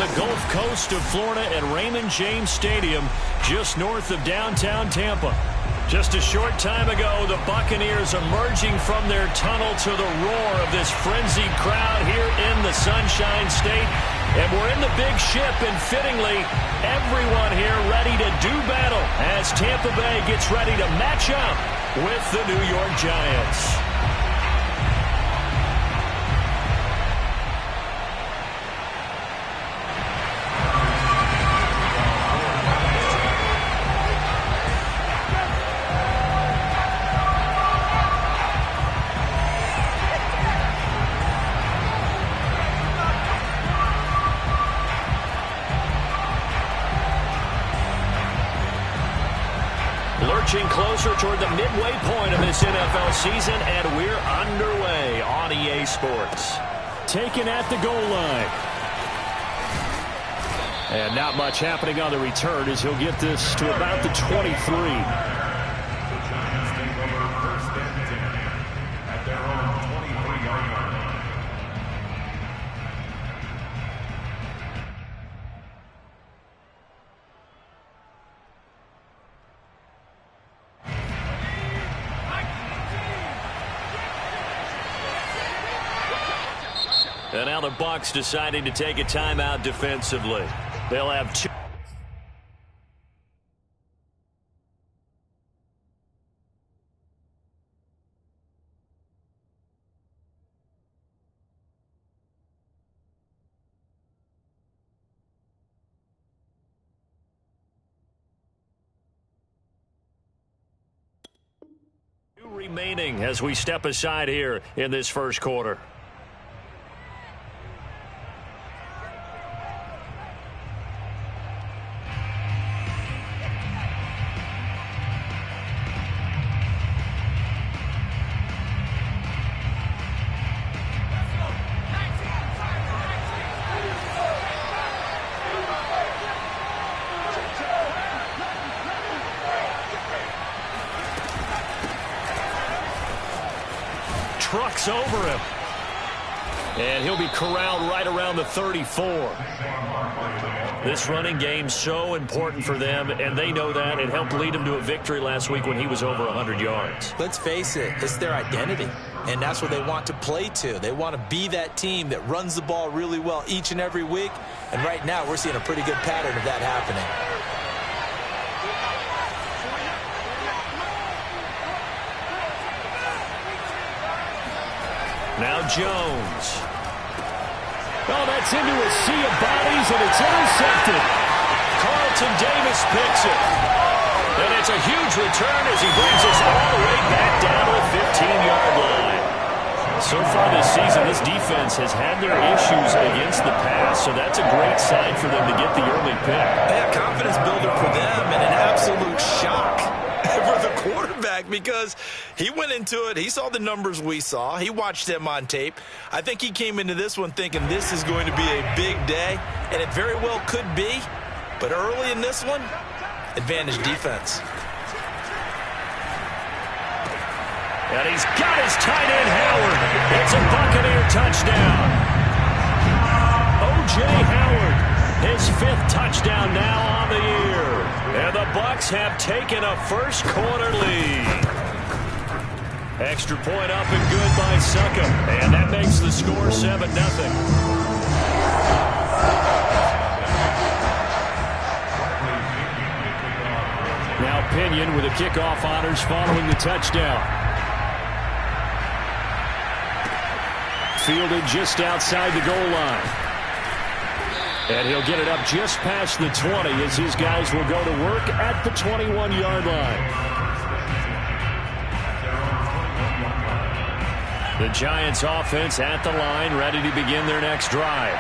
the Gulf Coast of Florida at Raymond James Stadium, just north of downtown Tampa. Just a short time ago, the Buccaneers emerging from their tunnel to the roar of this frenzied crowd here in the Sunshine State. And we're in the big ship, and fittingly, everyone here ready to do battle as Tampa Bay gets ready to match up with the New York Giants. Lurching closer toward the midway point of this NFL season, and we're underway on EA Sports. Taken at the goal line. And not much happening on the return as he'll get this to about the 23. And now the Bucs deciding to take a timeout defensively. They'll have two. Two remaining as we step aside here in this first quarter. Trucks over him. And he'll be corralled right around the 34. This running game so important for them, and they know that. It helped lead them to a victory last week when he was over 100 yards. Let's face it, it's their identity, and that's what they want to play to. They want to be that team that runs the ball really well each and every week, and right now we're seeing a pretty good pattern of that happening. Now Jones. Oh, that's into a sea of bodies, and it's intercepted. Carlton Davis picks it. And it's a huge return as he brings us all the way back down to the 15-yard line. So far this season, this defense has had their issues against the pass, so that's a great sign for them to get the early pick. Yeah, confidence builder for them, and an absolute shock for the quarterback because he went into it. He saw the numbers we saw. He watched them on tape. I think he came into this one thinking this is going to be a big day, and it very well could be. But early in this one, advantage defense. And he's got his tight end, Howard. It's a Buccaneer touchdown. O.J. Howard, his 5th touchdown now on the year. And the Bucs have taken a first quarter lead. Extra point up and good by Succa. And that makes the score 7-0. Now Pinion with the kickoff honors following the touchdown. Fielded just outside the goal line. And he'll get it up just past the 20 as his guys will go to work at the 21-yard line. The Giants offense at the line, ready to begin their next drive.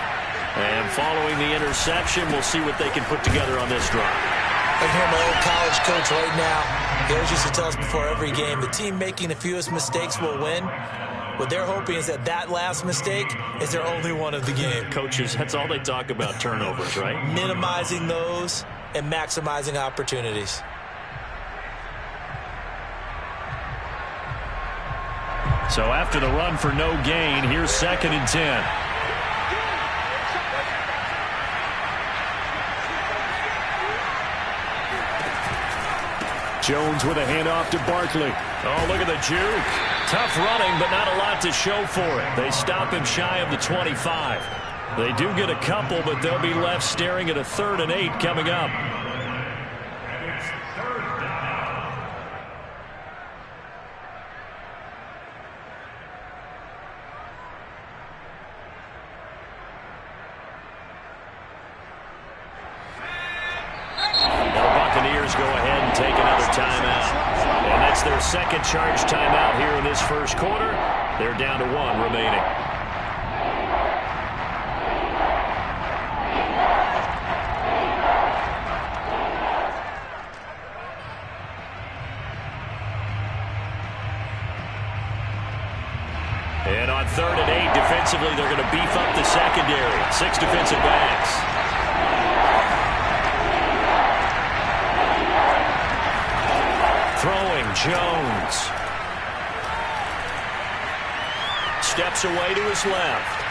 And following the interception, we'll see what they can put together on this drive. I hear my old college coach right now. He always used to tell us before every game, the team making the fewest mistakes will win. What they're hoping is that last mistake is their only one of the game. Coaches, that's all they talk about, turnovers, right? Minimizing those and maximizing opportunities. So after the run for no gain, here's 2nd and 10. Jones with a handoff to Barkley. Oh, look at the juke. Tough running, but not a lot to show for it. They stop him shy of the 25. They do get a couple, but they'll be left staring at a 3rd and 8 coming up. Go ahead and take another timeout. And that's their second charge timeout here in this first quarter. They're down to 1 remaining. And on 3rd and 8, defensively, they're going to beef up the secondary. 6 defensive backs. Throwing, Jones. Steps away to his left.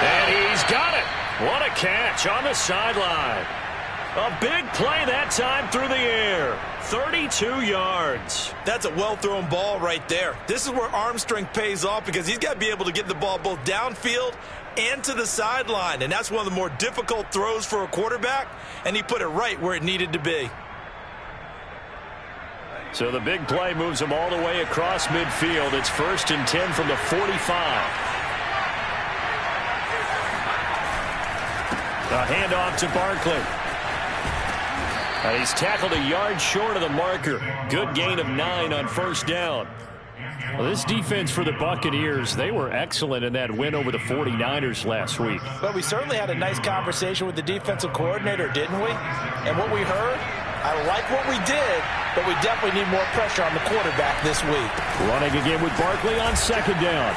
And he's got it. What a catch on the sideline. A big play that time through the air. 32 yards. That's a well-thrown ball right there. This is where arm strength pays off because he's got to be able to get the ball both downfield and to the sideline. And that's one of the more difficult throws for a quarterback. And he put it right where it needed to be. So the big play moves them all the way across midfield. It's 1st and 10 from the 45. A handoff to Barkley. And he's tackled a yard short of the marker. Good gain of 9 on 1st down. Well, this defense for the Buccaneers, they were excellent in that win over the 49ers last week. But we certainly had a nice conversation with the defensive coordinator, didn't we? And what we heard, I like what we did, but we definitely need more pressure on the quarterback this week. Running again with Barkley on 2nd down.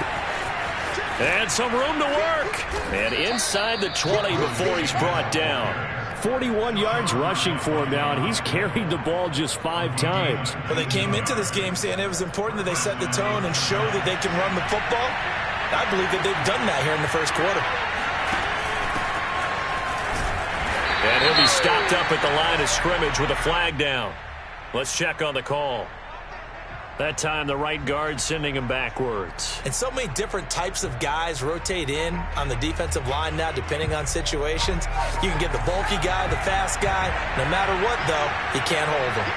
And some room to work. And inside the 20 before he's brought down. 41 yards rushing for him now, and he's carried the ball just 5 times. Well, they came into this game saying it was important that they set the tone and show that they can run the football. I believe that they've done that here in the first quarter. And he'll be stopped up at the line of scrimmage with a flag down. Let's check on the call. That time the right guard sending him backwards. And so many different types of guys rotate in on the defensive line now depending on situations. You can get the bulky guy, the fast guy. No matter what, though, he can't hold him.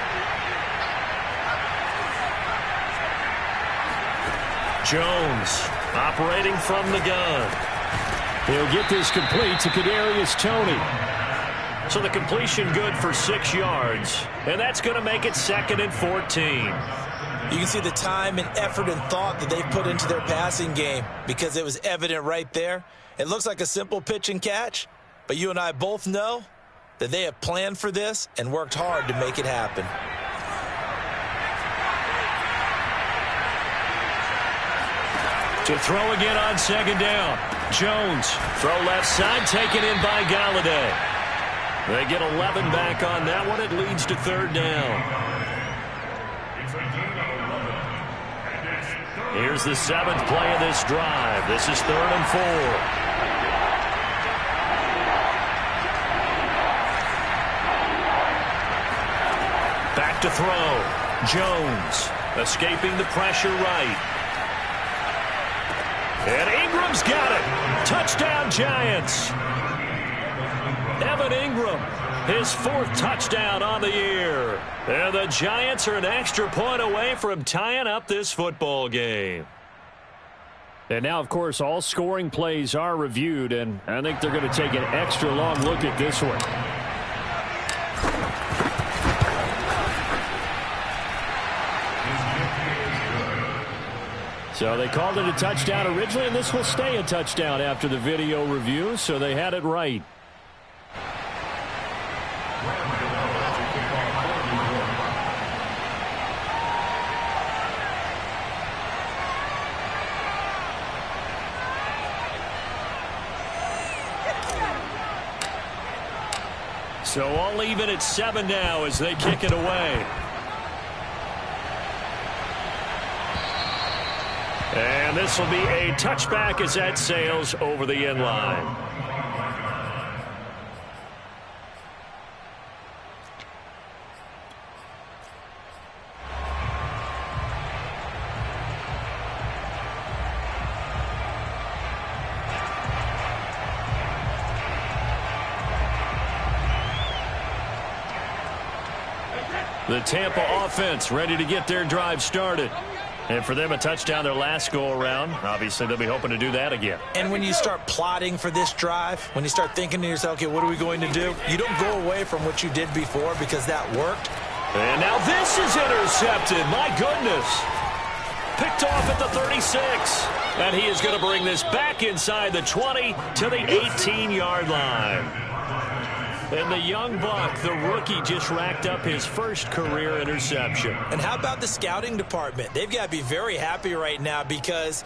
Jones operating from the gun. He'll get this complete to Kadarius Toney. So the completion good for 6 yards. And that's going to make it 2nd and 14. You can see the time and effort and thought that they put into their passing game because it was evident right there. It looks like a simple pitch and catch, but you and I both know that they have planned for this and worked hard to make it happen. To throw again on 2nd down. Jones, throw left side, taken in by Galladay. They get 11 back on that one. It leads to 3rd down. Here's the 7th play of this drive. This is 3rd and 4. Back to throw. Jones escaping the pressure right. And Ingram's got it. Touchdown, Giants. Evan Ingram, his 4th touchdown on the year. And the Giants are an extra point away from tying up this football game. And now, of course, all scoring plays are reviewed, and I think they're going to take an extra long look at this one. So they called it a touchdown originally, and this will stay a touchdown after the video review, so they had it right. So all even at 7 now as they kick it away. And this will be a touchback as that sails over the end line. The Tampa offense ready to get their drive started. And for them, a touchdown their last go-around. Obviously, they'll be hoping to do that again. And when you start plotting for this drive, when you start thinking to yourself, okay, what are we going to do? You don't go away from what you did before because that worked. And now this is intercepted. My goodness. Picked off at the 36. And he is going to bring this back inside the 20 to the 18-yard line. And the young buck, the rookie, just racked up his first career interception. And how about the scouting department? They've got to be very happy right now because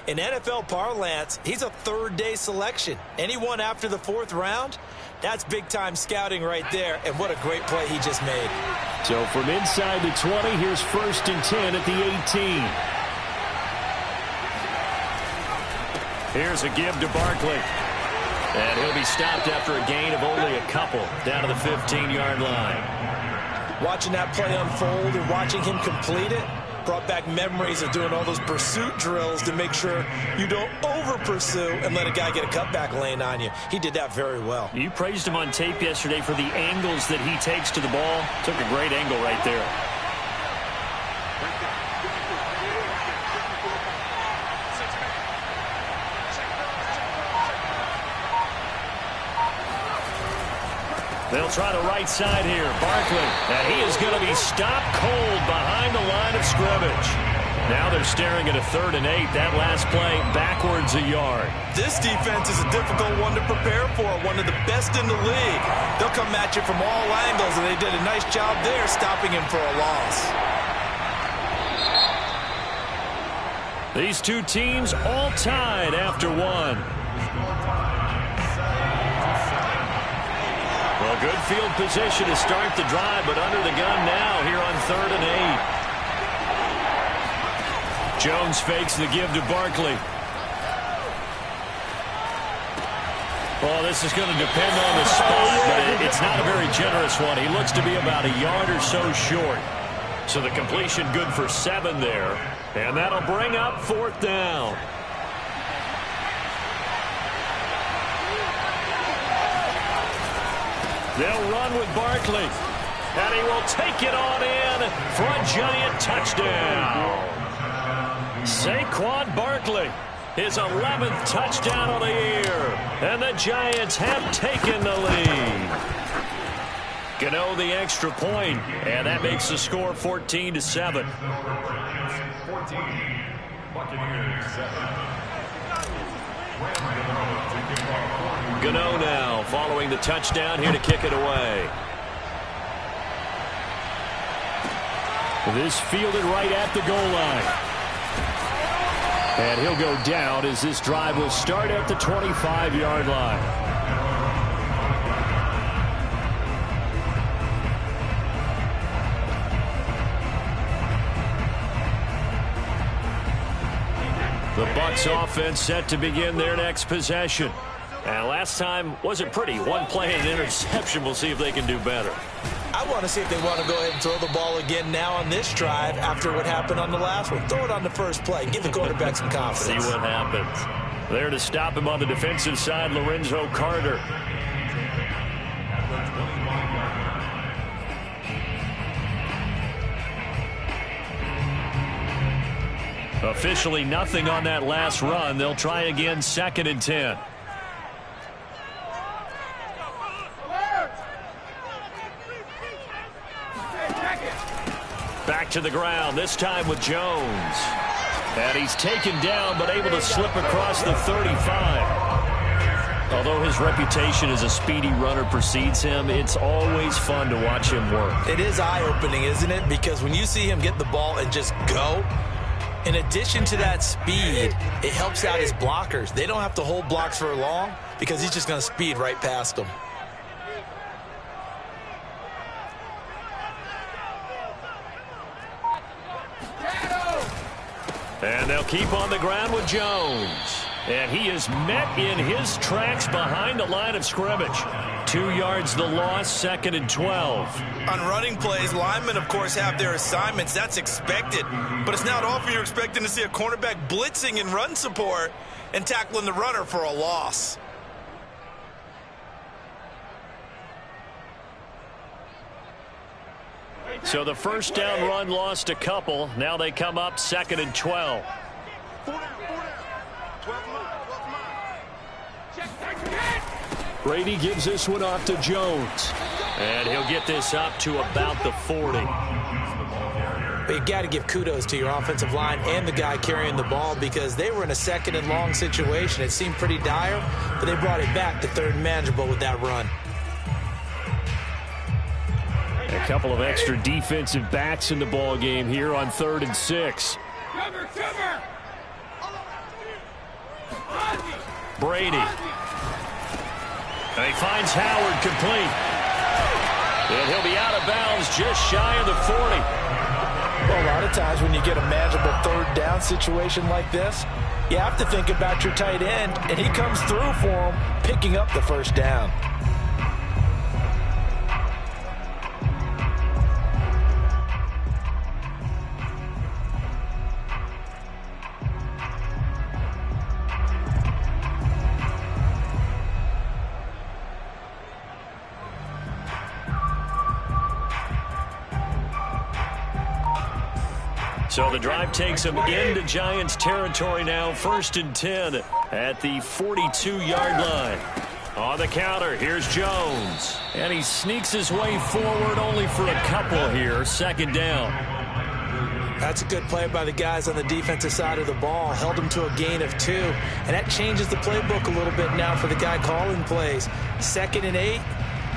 in NFL parlance, he's a third-day selection. Anyone after the fourth round, that's big-time scouting right there. And what a great play he just made. So from inside the 20, here's 1st and 10 at the 18. Here's a give to Barkley. And he'll be stopped after a gain of only a couple down to the 15-yard line. Watching that play unfold and watching him complete it brought back memories of doing all those pursuit drills to make sure you don't over-pursue and let a guy get a cutback lane on you. He did that very well. You praised him on tape yesterday for the angles that he takes to the ball. Took a great angle right there. They'll try the right side here. Barkley. And he is going to be stopped cold behind the line of scrimmage. Now they're staring at a 3rd and 8. That last play backwards a yard. This defense is a difficult one to prepare for. One of the best in the league. They'll come at you from all angles, and they did a nice job there stopping him for a loss. These two teams all tied after one. Well, good field position to start the drive, but under the gun now here on 3rd and 8. Jones fakes the give to Barkley. Well, this is going to depend on the spot, but it's not a very generous one. He looks to be about a yard or so short. So the completion good for 7 there, and that'll bring up 4th down. They'll run with Barkley, and he will take it on in for a giant touchdown. Saquon Barkley, his 11th touchdown of the year, and the Giants have taken the lead. Gano the extra point, and that makes the score 14-7. Gano now following the touchdown here to kick it away. This fielded right at the goal line. And he'll go down as this drive will start at the 25-yard line. The Bucs offense set to begin their next possession. And last time wasn't pretty. One play and an interception. We'll see if they can do better. I want to see if they want to go ahead and throw the ball again now on this drive after what happened on the last one. Throw it on the first play. Give the quarterback some confidence. See what happens. There to stop him on the defensive side, Lorenzo Carter. Officially nothing on that last run. They'll try again, 2nd and 10. Back to the ground, this time with Jones. And he's taken down, but able to slip across the 35. Although his reputation as a speedy runner precedes him, it's always fun to watch him work. It is eye-opening, isn't it? Because when you see him get the ball and just go, in addition to that speed, it helps out his blockers. They don't have to hold blocks for long because he's just going to speed right past them. And they'll keep on the ground with Jones. And he is met in his tracks behind the line of scrimmage. 2 yards the loss, 2nd and 12. On running plays, linemen, of course, have their assignments. That's expected. But it's not often you're expecting to see a cornerback blitzing in run support and tackling the runner for a loss. So the first down run lost a couple. Now they come up 2nd and 12. Brady gives this one off to Jones. And he'll get this up to about the 40. But you got to give kudos to your offensive line and the guy carrying the ball because they were in a 2nd and long situation. It seemed pretty dire, but they brought it back to 3rd and manageable with that run. A couple of extra defensive backs in the ball game here on 3rd and 6. Brady. And he finds Howard complete. And he'll be out of bounds just shy of the 40. Well, a lot of times when you get a manageable 3rd down situation like this, you have to think about your tight end, and he comes through for him, picking up the 1st down. So the drive takes them into Giants territory now. 1st and 10 at the 42-yard line. On the counter, here's Jones. And he sneaks his way forward only for a couple here. 2nd down. That's a good play by the guys on the defensive side of the ball. Held him to a gain of 2. And that changes the playbook a little bit now for the guy calling plays. 2nd and 8.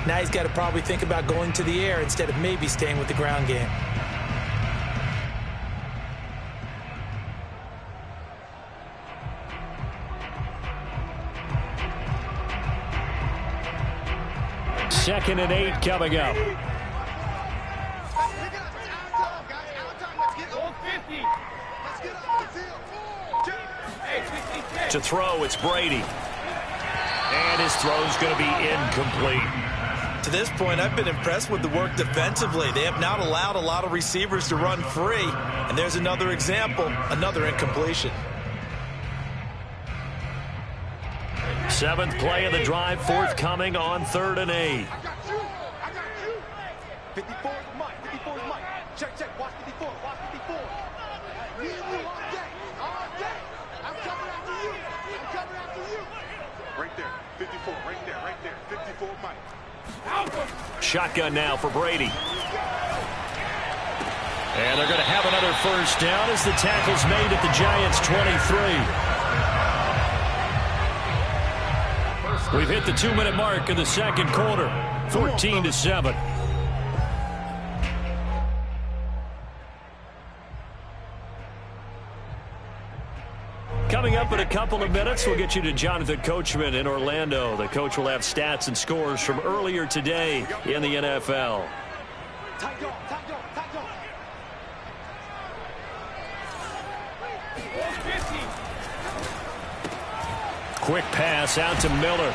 Now he's got to probably think about going to the air instead of maybe staying with the ground game. Second and 8 coming up. To throw, it's Brady. And his throw's going to be incomplete. To this point, I've been impressed with the work defensively. They have not allowed a lot of receivers to run free. And there's another example, another incompletion. 7th play of the drive, forthcoming on 3rd and 8. 54 is Mike. 54 is Mike. Check. Watch 54. Watch 54. Me and you all day. All day. I'm coming after you. I'm coming after you. Right there. 54. Right there. 54 Mike. Shotgun now for Brady. And they're going to have another 1st down as the tackle's made at the Giants' 23. We've hit the 2-minute mark of the 2nd quarter. 14-7. Coming up in a couple of minutes, we'll get you to Jonathan Coachman in Orlando. The coach will have stats and scores from earlier today in the NFL. Tight dog. Quick pass out to Miller.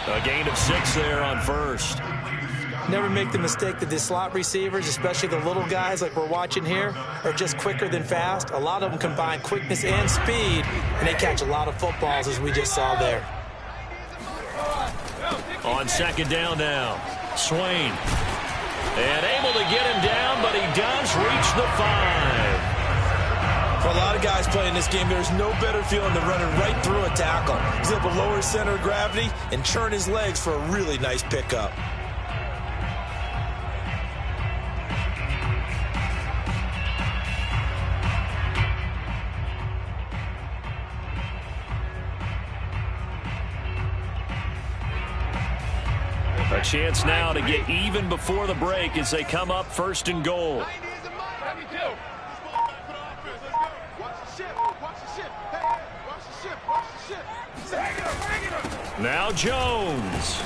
A gain of 6 there on 1st. Never make the mistake that the slot receivers, especially the little guys like we're watching here, are just quicker than fast. A lot of them combine quickness and speed, and they catch a lot of footballs, as we just saw there. On 2nd down now, Swain. And able to get him down, but he does reach the 5. For a lot of guys playing this game, there's no better feeling than running right through a tackle. He's able to lower his center of gravity and churn his legs for a really nice pickup. A chance now to get even before the break as they come up 1st and goal. Now Jones.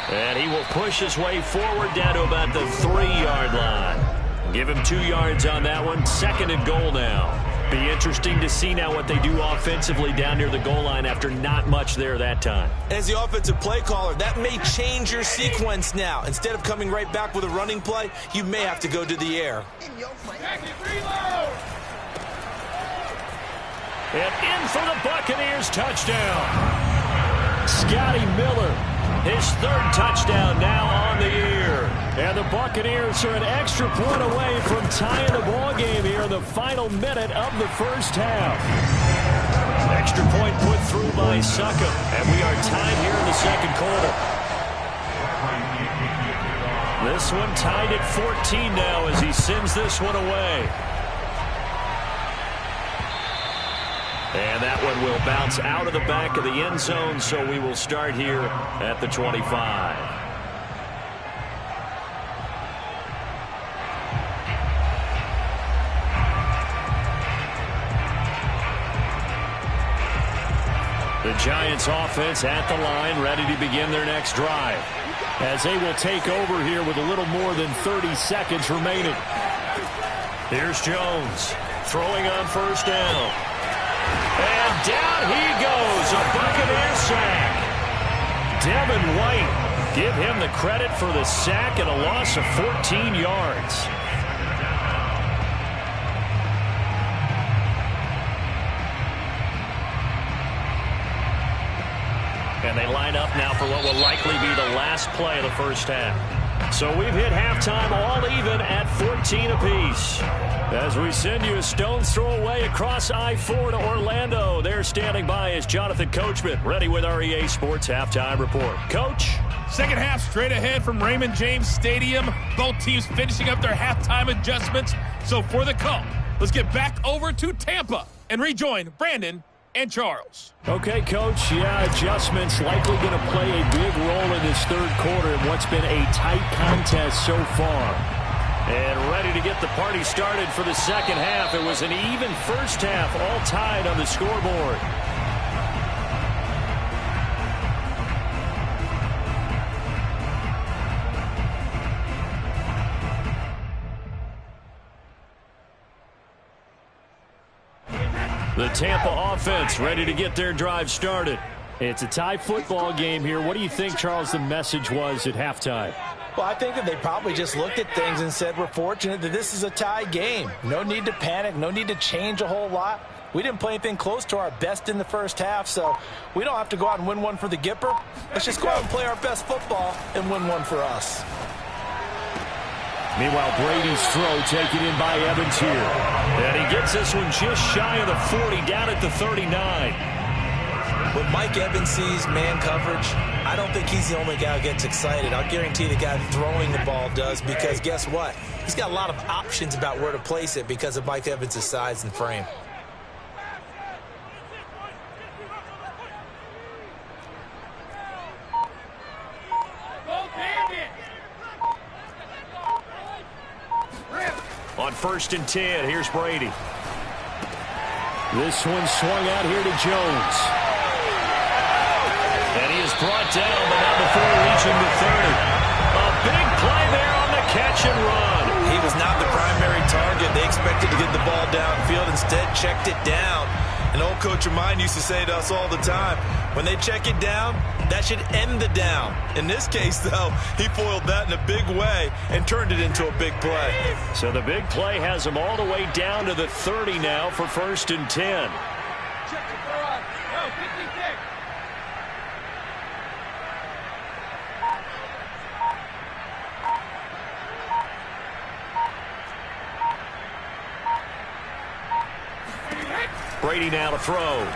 And he will push his way forward down to about the 3-yard line. Give him 2 yards on that one. 2nd and goal now. Be interesting to see now what they do offensively down near the goal line after not much there that time. As the offensive play caller, that may change your sequence now. Instead of coming right back with a running play, you may have to go to the air. And in for the Buccaneers touchdown. Scotty Miller, his 3rd touchdown now on the year. And the Buccaneers are an extra point away from tying the ball game here in the final minute of the first half. Extra point put through by Succop, and we are tied here in the second quarter. This one tied at 14 now as he sends this one away. And that one will bounce out of the back of the end zone, so we will start here at the 25. The Giants offense at the line, ready to begin their next drive, as they will take over here with a little more than 30 seconds remaining. Here's Jones throwing on first down. And down he goes, a Buccaneer sack. Devin White, give him the credit for the sack and a loss of 14 yards. And they line up now for what will likely be the last play of the first half. So we've hit halftime all even at 14 apiece. As we send you a stone's throw away across I-4 to Orlando. There standing by is Jonathan Coachman, ready with our EA Sports Halftime Report. Coach? Second half straight ahead from Raymond James Stadium. Both teams finishing up their halftime adjustments. So for the call, let's get back over to Tampa and rejoin Brandon and Charles. Okay, Coach. Yeah, adjustments likely going to play a big role in this third quarter in what's been a tight contest so far. And ready to get the party started for the second half. It was an even first half, all tied on the scoreboard. The Tampa offense ready to get their drive started. It's a tie football game here. What do you think, Charles, the message was at halftime? Well, I think that they probably just looked at things and said, we're fortunate that this is a tie game. No need to panic. No need to change a whole lot. We didn't play anything close to our best in the first half, so we don't have to go out and win one for the Gipper. Let's just go out and play our best football and win one for us. Meanwhile, Brady's throw taken in by Evans here. And he gets this one just shy of the 40, down at the 39. When Mike Evans sees man coverage, I don't think he's the only guy who gets excited. I'll guarantee the guy throwing the ball does, because guess what? He's got a lot of options about where to place it because of Mike Evans' size and frame. On 1st and 10, here's Brady. This one swung out here to Jones. And he is brought down, but not before reaching the 30. A big play there on the catch and run. He was not the primary target. They expected to get the ball downfield. Instead, checked it down. An old coach of mine used to say to us all the time, when they check it down, that should end the down. In this case, though, he foiled that in a big way and turned it into a big play. So the big play has him all the way down to the 30 now for 1st and 10. Brady now to throw.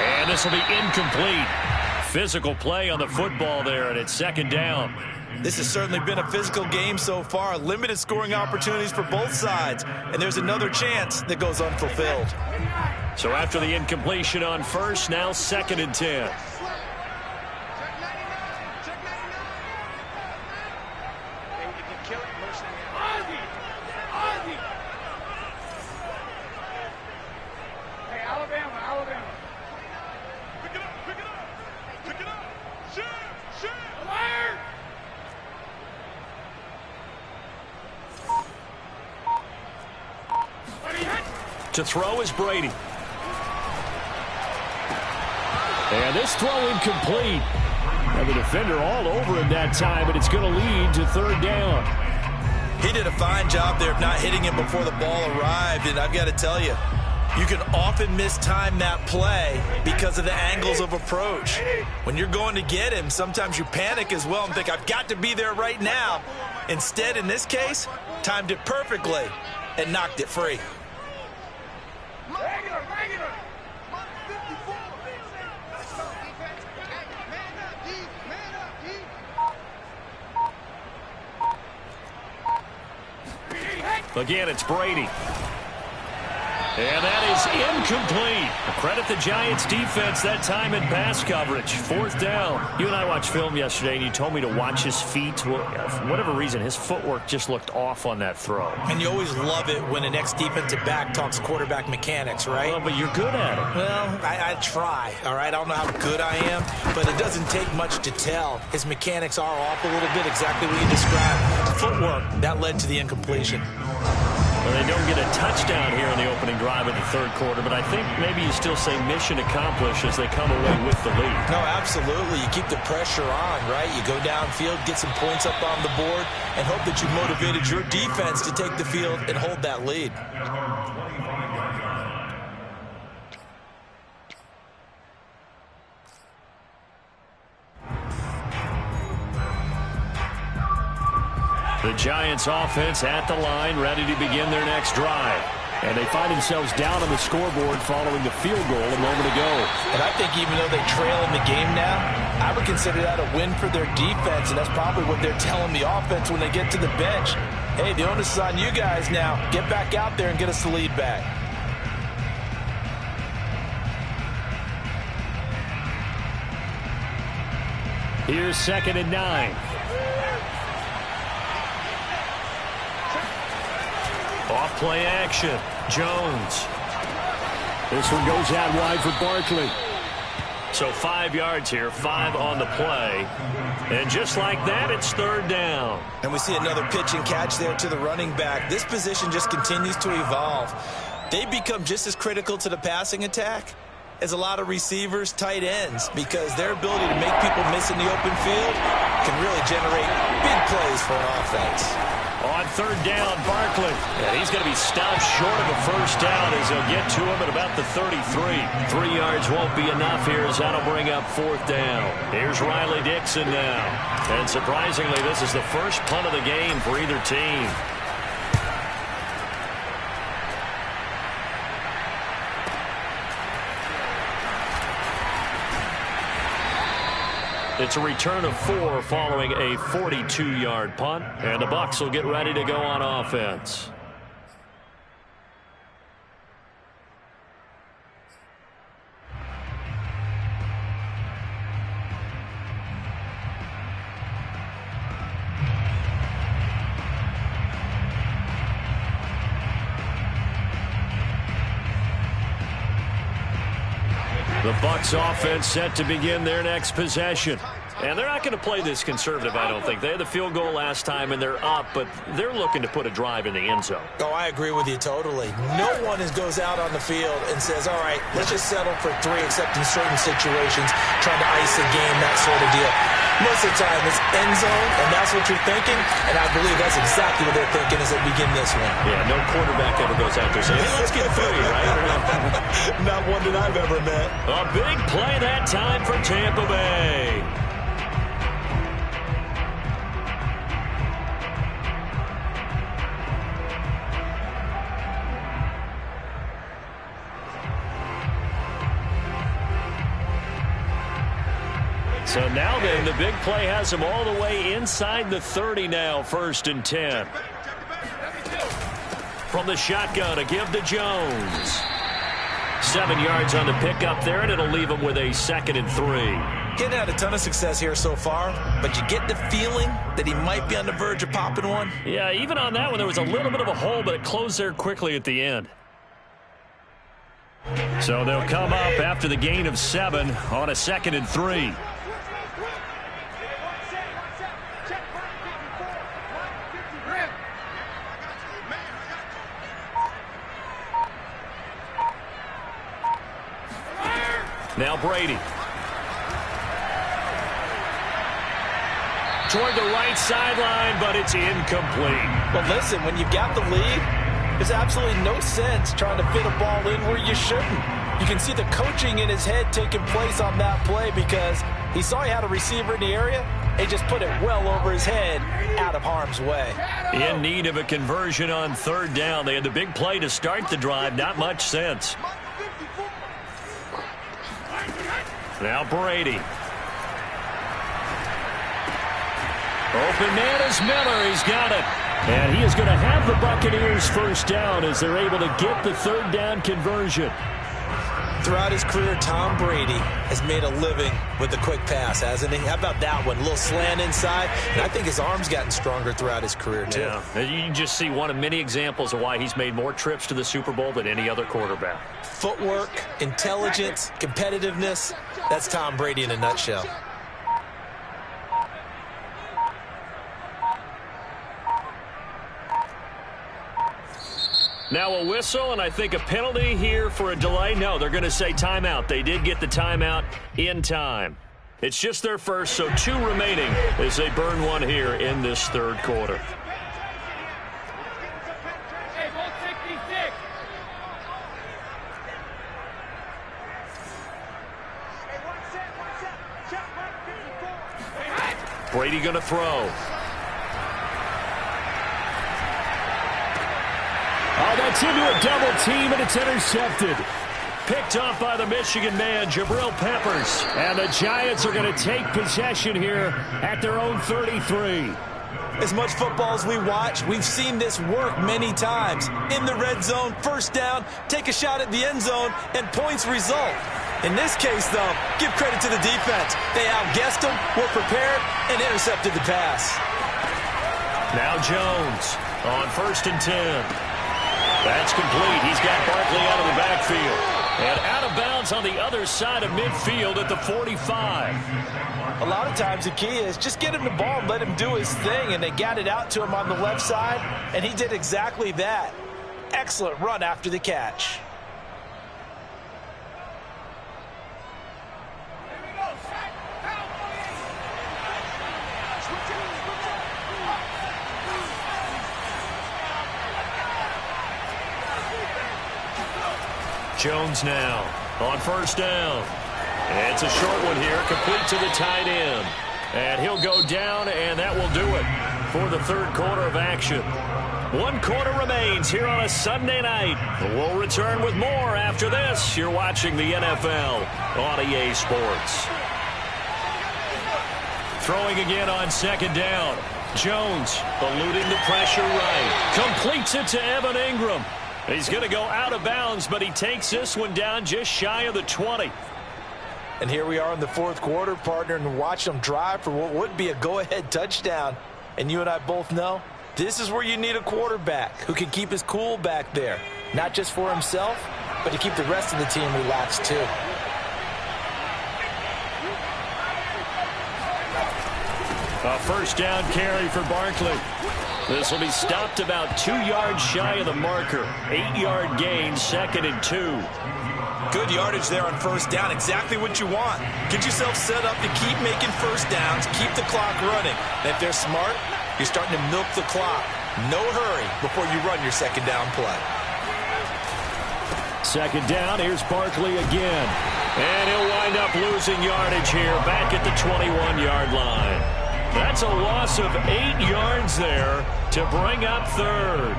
And this will be incomplete. Physical play on the football there, and it's 2nd down. This has certainly been a physical game so far. Limited scoring opportunities for both sides. And there's another chance that goes unfulfilled. So after the incompletion on 1st, now 2nd and 10. To throw is Brady. And this throw incomplete. And the defender all over him that time, but it's going to lead to 3rd down. He did a fine job there of not hitting him before the ball arrived, and I've got to tell you, You can often mistime that play because of the angles of approach. When you're going to get him, sometimes you panic as well and think, I've got to be there right now. Instead, in this case, timed it perfectly and knocked it free. Again, it's Brady. And that is incomplete. Credit the Giants defense that time in pass coverage. 4th down. You and I watched film yesterday, and you told me to watch his feet. Well, for whatever reason, his footwork just looked off on that throw. And you always love it when an ex-defensive back talks quarterback mechanics, right? Well, but you're good at it. Well, I try, all right? I don't know how good I am, but it doesn't take much to tell. His mechanics are off a little bit, exactly what you described. Footwork, that led to the incompletion. Well, they don't get a touchdown here in the opening drive of the 3rd quarter, but I think maybe you still say mission accomplished as they come away with the lead. No, absolutely. You keep the pressure on, right? You go downfield, get some points up on the board, and hope that you motivated your defense to take the field and hold that lead. The Giants offense at the line, ready to begin their next drive. And they find themselves down on the scoreboard following the field goal a moment ago. And I think even though they trail in the game now, I would consider that a win for their defense, and that's probably what they're telling the offense when they get to the bench. Hey, the onus is on you guys now. Get back out there and get us the lead back. Here's 2nd and 9. Off play action. Jones. This one goes out wide for Barkley. So 5 yards here, 5 on the play. And just like that, it's 3rd down. And we see another pitch and catch there to the running back. This position just continues to evolve. They become just as critical to the passing attack as a lot of receivers, tight ends, because their ability to make people miss in the open field can really generate big plays for an offense. On 3rd down, Barkley. And he's going to be stopped short of a 1st down as they'll get to him at about the 33. 3 yards won't be enough here as that'll bring up 4th down. Here's Riley Dixon now. And surprisingly, this is the first punt of the game for either team. It's a return of 4 following a 42-yard punt, and the Bucs will get ready to go on offense. The Bucs offense set to begin their next possession. And they're not going to play this conservative, I don't think. They had the field goal last time, and they're up, but they're looking to put a drive in the end zone. Oh, I agree with you totally. No one goes out on the field and says, all right, let's just settle for 3, except in certain situations, trying to ice a game, that sort of deal. Most of the time, it's end zone, and that's what you're thinking, and I believe that's exactly what they're thinking as they begin this one. Yeah, no quarterback ever goes out there saying, hey, let's get 3, right? Not one that I've ever met. A big play that time for Tampa Bay. So now then, the big play has him all the way inside the 30 now, 1st and 10. From the shotgun, a give to Jones. 7 yards on the pickup there, and it'll leave him with a 2nd and 3. Getting had a ton of success here so far, but you get the feeling that he might be on the verge of popping one. Yeah, even on that one, there was a little bit of a hole, but it closed there quickly at the end. So they'll come up after the gain of 7 on a 2nd and 3. Now Brady. Toward the right sideline, but it's incomplete. Well, listen, when you've got the lead, There's absolutely no sense trying to fit a ball in where you shouldn't. You can see the coaching in his head taking place on that play because he saw he had a receiver in the area. He just put it well over his head, out of harm's way. In need of a conversion on third down. They had the big play to start the drive. Not much sense. Now Brady. Open man is Miller. He's got it. And he is going to have the Buccaneers first down as they're able to get the third down conversion. Throughout his career, Tom Brady has made a living with the quick pass, hasn't he? How about that one? A little slant inside. And I think his arm's gotten stronger throughout his career, too. Yeah, you can just see one of many examples of why he's made more trips to the Super Bowl than any other quarterback. Footwork, intelligence, competitiveness. That's Tom Brady in a nutshell. Now a whistle, and I think a penalty here for a delay. No, they're going to say timeout. They did get the timeout in time. It's just their first, so 2 remaining as they burn one here in this third quarter. Brady going to throw. Oh, that's into a double team, and it's intercepted. Picked off by the Michigan man, Jabril Peppers. And the Giants are going to take possession here at their own 33. As much football as we watch, we've seen this work many times. In the red zone, first down, take a shot at the end zone, and points result. In this case, though, give credit to the defense. They outguessed them, were prepared, and intercepted the pass. Now Jones on 1st and 10. That's complete. He's got Barkley out of the backfield. And out of bounds on the other side of midfield at the 45. A lot of times the key is just get him the ball and let him do his thing. And they got it out to him on the left side, and he did exactly that. Excellent run after the catch. Jones now on 1st down. It's a short one here, complete to the tight end. And he'll go down, and that will do it for the third quarter of action. 1 quarter remains here on a Sunday night. We'll return with more after this. You're watching the NFL on EA Sports. Throwing again on 2nd down. Jones eluding the pressure right. Completes it to Evan Ingram. He's going to go out of bounds, but he takes this one down just shy of the 20. And here we are in the 4th quarter, partner, and watch them drive for what would be a go-ahead touchdown. And you and I both know this is where you need a quarterback who can keep his cool back there, not just for himself, but to keep the rest of the team relaxed too. A 1st down carry for Barkley. This will be stopped about 2 yards shy of the marker. 8-yard gain, 2nd and 2. Good yardage there on 1st down. Exactly what you want. Get yourself set up to keep making 1st downs, keep the clock running. And if they're smart, you're starting to milk the clock. No hurry before you run your 2nd down play. 2nd down, here's Barkley again. And he'll wind up losing yardage here back at the 21-yard line. That's a loss of 8 yards there to bring up 3rd.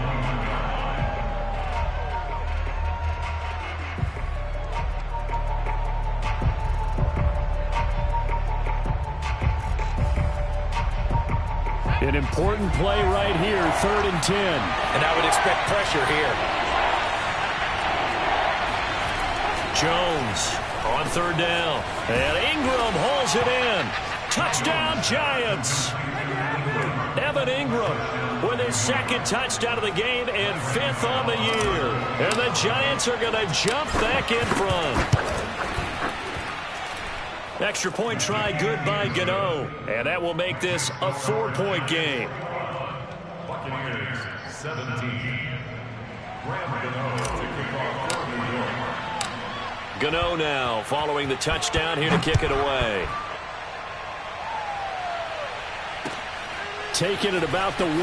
An important play right here, 3rd and 10. And I would expect pressure here. Jones on 3rd down. And Ingram holds it in. Touchdown, Giants. Evan Ingram with his 2nd touchdown of the game and 5th on the year. And the Giants are going to jump back in front. Extra point try good by Gano. And that will make this a 4-point game. Buccaneers 17. Gano now following the touchdown here to kick it away. Taken at about the 1.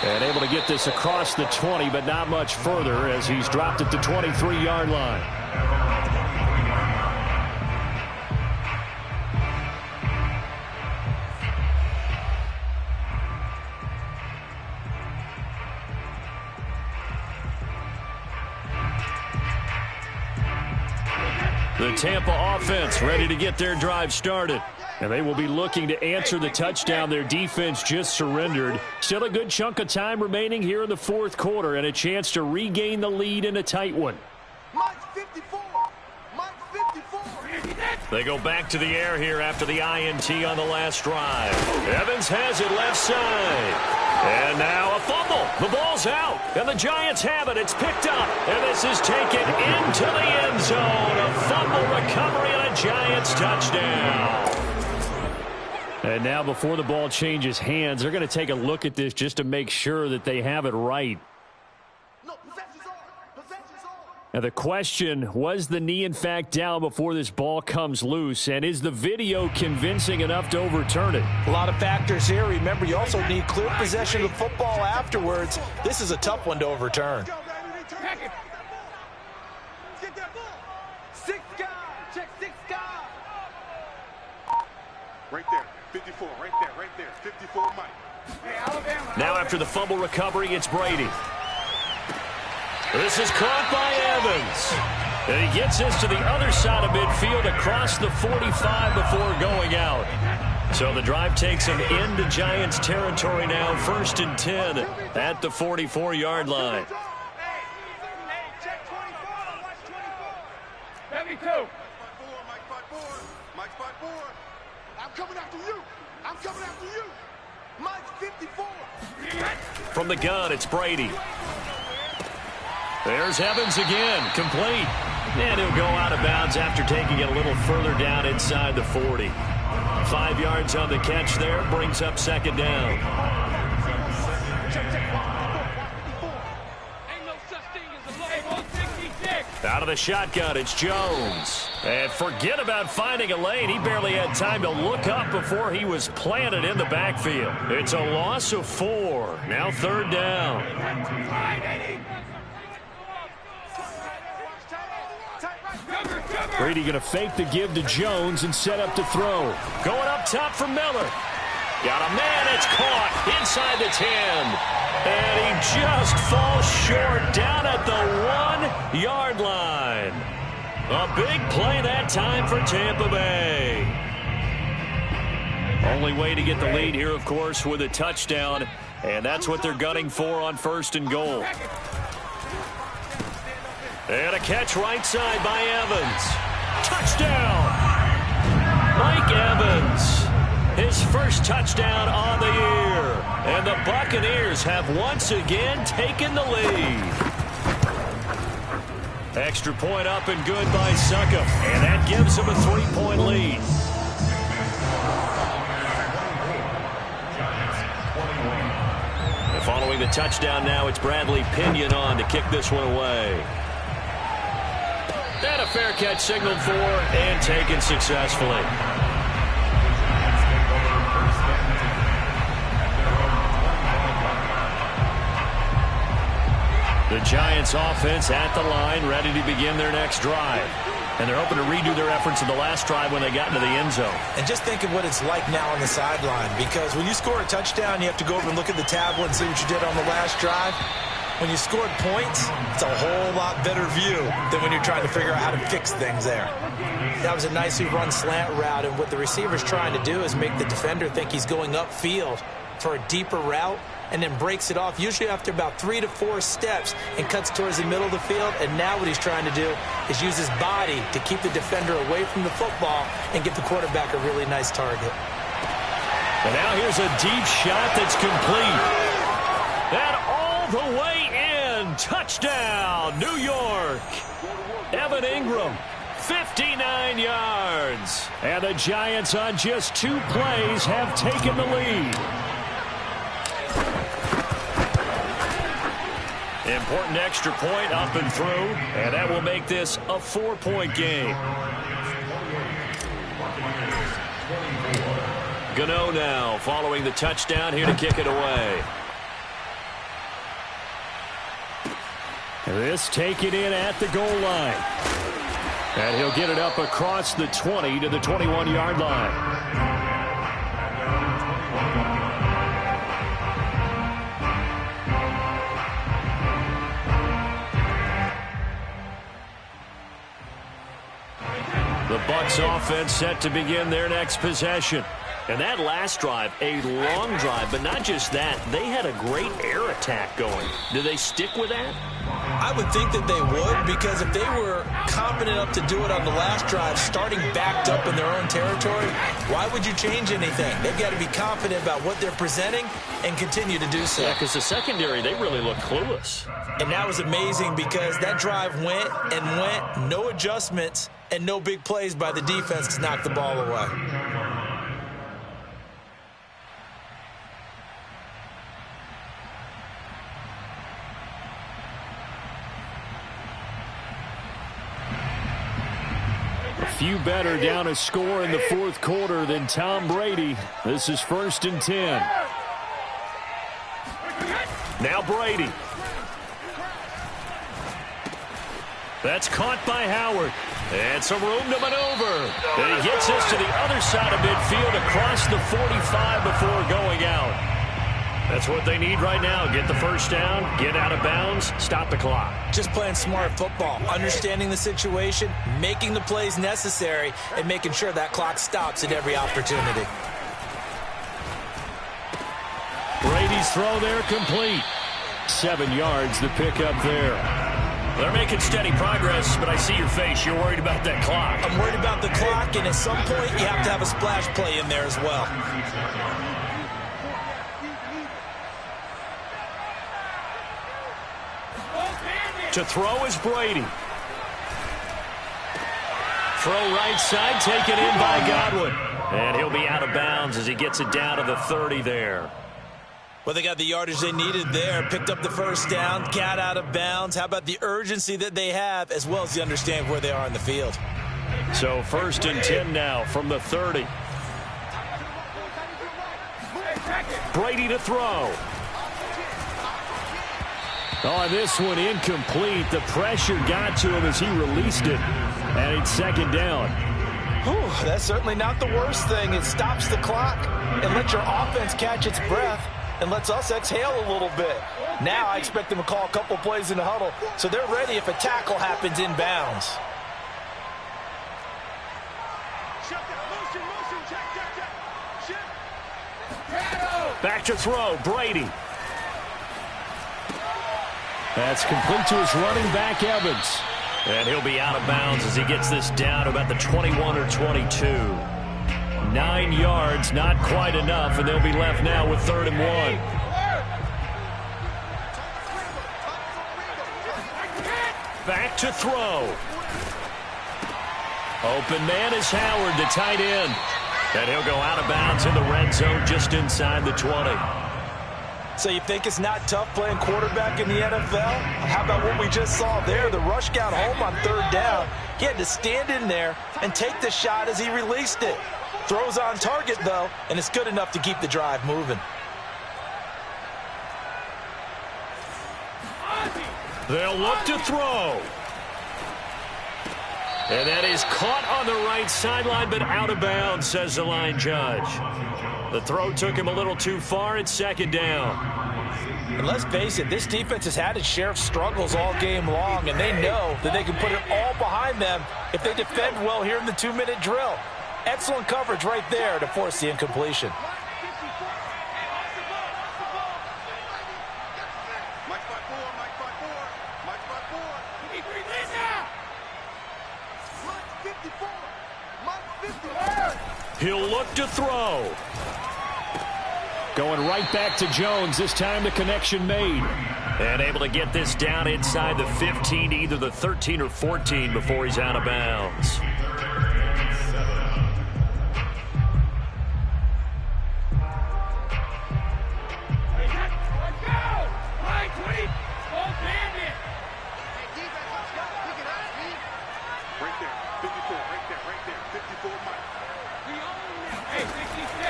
And able to get this across the 20, but not much further as he's dropped at the 23-yard line. The Tampa offense ready to get their drive started. And they will be looking to answer the touchdown their defense just surrendered. Still a good chunk of time remaining here in the fourth quarter and a chance to regain the lead in a tight one. Mike's 54. Mike's 54. They go back to the air here after the INT on the last drive. Evans has it left side. And now a fumble. The ball's out. And the Giants have it. It's picked up. And this is taken into the end zone. A fumble recovery and a Giants touchdown. And now before the ball changes hands, they're going to take a look at this just to make sure that they have it right. No, possession's on. Possession's on. Now the question, was the knee in fact down before this ball comes loose? And is the video convincing enough to overturn it? A lot of factors here. Remember, you also need clear possession of the football afterwards. This is a tough one to overturn. Get that ball. 6 guys. Check 6 guys. Right there. 54. Right there. 54 Mike. Now after the fumble recovery, it's Brady. This is caught by Evans. And he gets this to the other side of midfield across the 45 before going out. So the drive takes him into Giants territory now. 1st and 10 at the 44-yard line. Hey, check 24. Watch 24. Heavy 2. Mike's 54. I'm coming after you. I'm coming after you. Mike's 54. From the gun, it's Brady. There's Evans again, complete. And he'll go out of bounds after taking it a little further down inside the 40. 5 yards on the catch there, brings up 2nd down. Out of the shotgun, it's Jones. And forget about finding a lane. He barely had time to look up before he was planted in the backfield. It's a loss of 4. Now 3rd down. Brady going to fake the give to Jones and set up to throw. Going up top for Miller. Got a man, it's caught inside the 10. And he just falls short down at the 1-yard line. A big play that time for Tampa Bay. Only way to get the lead here, of course, with a touchdown. And that's what they're gunning for on 1st and goal. And a catch right side by Evans. Touchdown! Mike Evans. His first touchdown on the year. And the Buccaneers have once again taken the lead. Extra point up and good by Suckup. And that gives them a 3-point lead. And following the touchdown now, it's Bradley Pinion on to kick this one away. And a fair catch signaled for and taken successfully. The Giants offense at the line, ready to begin their next drive. And they're hoping to redo their efforts in the last drive when they got into the end zone. And just think of what it's like now on the sideline, because when you score a touchdown, you have to go over and look at the tablet and see what you did on the last drive. When you scored points, it's a whole lot better view than when you're trying to figure out how to fix things there. That was a nicely run slant route, and what the receiver's trying to do is make the defender think he's going upfield for a deeper route, and then breaks it off, usually after about 3 to 4 steps, and cuts towards the middle of the field. And now what he's trying to do is use his body to keep the defender away from the football and give the quarterback a really nice target. And now here's a deep shot that's complete. And all the way in. Touchdown, New York. Evan Ingram, 59 yards. And the Giants on just 2 plays have taken the lead. Important extra point up and through, and that will make this a 4-point game. Gano now following the touchdown here to kick it away. This taken in at the goal line. And he'll get it up across the 20 to the 21-yard line. The Bucs offense set to begin their next possession. And that last drive, a long drive, but not just that. They had a great air attack going. Do they stick with that? I would think that they would, because if they were confident enough to do it on the last drive, starting backed up in their own territory, why would you change anything? They've got to be confident about what they're presenting and continue to do so. Yeah, because the secondary, they really look clueless. And that was amazing because that drive went and went, no adjustments, and no big plays by the defense to knock the ball away. Few better down a score in the fourth quarter than Tom Brady. This is 1st and 10. Now Brady. That's caught by Howard. And some room to maneuver. And he gets us to the other side of midfield across the 45 before going out. That's what they need right now. Get the first down, get out of bounds, stop the clock. Just playing smart football, understanding the situation, making the plays necessary, and making sure that clock stops at every opportunity. Brady's throw there complete. 7 yards the pickup there. They're making steady progress, but I see your face. You're worried about that clock. I'm worried about the clock, and at some point you have to have a splash play in there as well. To throw is Brady. Throw right side, taken in by Godwin. And he'll be out of bounds as he gets it down to the 30 there. Well, they got the yardage they needed there, picked up the first down, got out of bounds. How about the urgency that they have, as well as the understanding where they are in the field? So 1st and 10 now from the 30. Brady to throw. Oh, this one incomplete. The pressure got to him as he released it. And it's 2nd down. Whew, that's certainly not the worst thing. It stops the clock and lets your offense catch its breath and lets us exhale a little bit. Now I expect them to call a couple plays in the huddle so they're ready if a tackle happens in bounds. Back to throw, Brady. That's complete to his running back, Evans. And he'll be out of bounds as he gets this down to about the 21 or 22. 9 yards, not quite enough, and they'll be left now with 3rd and 1. Back to throw. Open man is Howard, the tight end. And he'll go out of bounds in the red zone just inside the 20. So you think it's not tough playing quarterback in the NFL? How about what we just saw there? The rush got home on 3rd down. He had to stand in there and take the shot as he released it. Throws on target, though, and it's good enough to keep the drive moving. They'll look to throw. And that is caught on the right sideline, but out of bounds, says the line judge. The throw took him a little too far. It's 2nd down. And let's face it, this defense has had its share of struggles all game long, and they know that they can put it all behind them if they defend well here in the 2-minute drill. Excellent coverage right there to force the incompletion. He'll look to throw. Going right back to Jones. This time the connection made. And able to get this down inside the 15, either the 13 or 14 before he's out of bounds.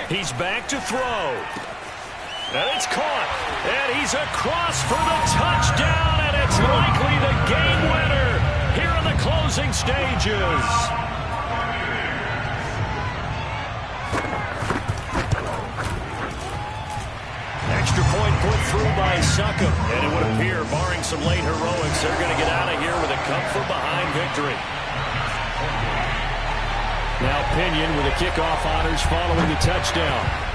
He's back to throw. And it's caught. And he's across for the touchdown, and it's It's likely the game winner here in the closing stages. Extra point put through by Succop. And it would appear, barring some late heroics, they're going to get out of here with a come-from-behind victory. Now Pinion with the kickoff honors following the touchdown.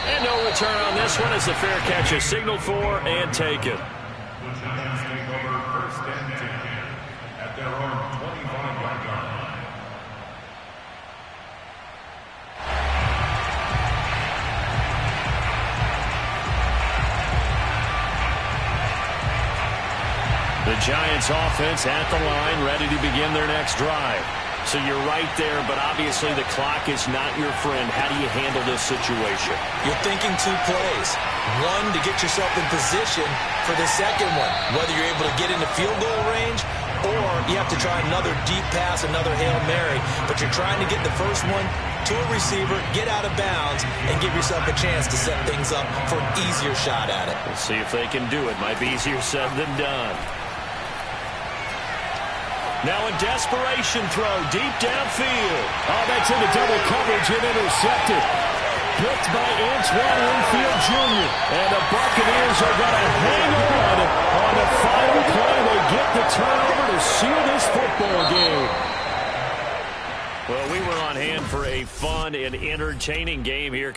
And no return on this one as the fair catch is signaled for and taken. The Giants take over first and 10 at their own 25-yard line. The Giants offense at the line, ready to begin their next drive. So you're right there, but obviously the clock is not your friend. How do you handle this situation? You're thinking 2 plays. One, to get yourself in position for the second one, whether you're able to get into field goal range or you have to try another deep pass, another Hail Mary. But you're trying to get the first one to a receiver, get out of bounds, and give yourself a chance to set things up for an easier shot at it. We'll see if they can do it. Might be easier said than done. Now a desperation throw deep downfield. Oh, that's into double coverage and intercepted. Picked by Antoine Winfield Jr. And the Buccaneers are going to hang on the final play. They get the turnover to seal this football game. Well, we were on hand for a fun and entertaining game here.